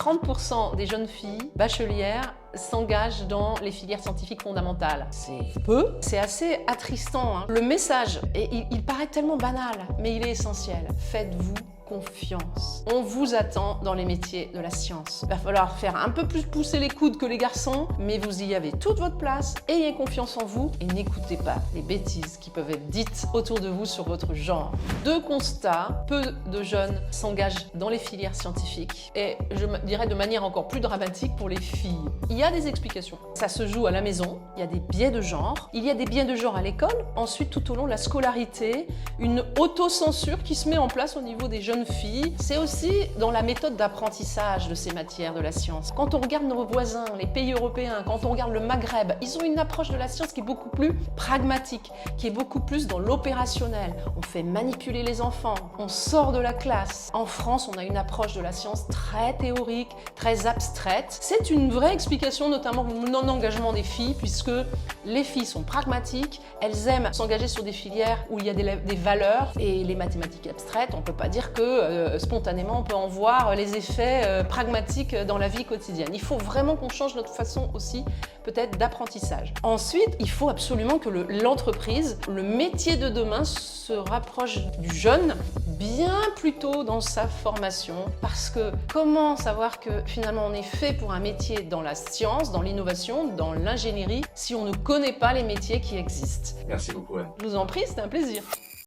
30% des jeunes filles bachelières s'engagent dans les filières scientifiques fondamentales. C'est peu, c'est assez attristant, hein. Le message, et il paraît tellement banal, mais il est essentiel. Faites-vous confiance. On vous attend dans les métiers de la science. Il va falloir faire un peu plus pousser les coudes que les garçons, mais vous y avez toute votre place. Ayez confiance en vous et n'écoutez pas les bêtises qui peuvent être dites autour de vous sur votre genre. Deux constats, peu de jeunes s'engagent dans les filières scientifiques et je dirais de manière encore plus dramatique pour les filles. Il y a des explications. Ça se joue à la maison, il y a des biais de genre, il y a des biais de genre à l'école, ensuite tout au long de la scolarité, une autocensure qui se met en place au niveau des jeunes filles. C'est aussi dans la méthode d'apprentissage de ces matières de la science. Quand on regarde nos voisins, les pays européens, quand on regarde le Maghreb, ils ont une approche de la science qui est beaucoup plus pragmatique, qui est beaucoup plus dans l'opérationnel. On fait manipuler les enfants, on sort de la classe. En France, on a une approche de la science très théorique, très abstraite. C'est une vraie explication notamment du non-engagement des filles, puisque les filles sont pragmatiques, elles aiment s'engager sur des filières où il y a des valeurs, et les mathématiques abstraites, on ne peut pas dire que spontanément on peut en voir les effets pragmatiques dans la vie quotidienne. Il faut vraiment qu'on change notre façon aussi peut-être d'apprentissage. Ensuite, il faut absolument que l'entreprise, le métier de demain se rapproche du jeune bien plus tôt dans sa formation, parce que comment savoir que finalement on est fait pour un métier dans la science, dans l'innovation, dans l'ingénierie, si on ne connaît pas les métiers qui existent? Merci beaucoup, Anne. Je vous en prie, c'était un plaisir.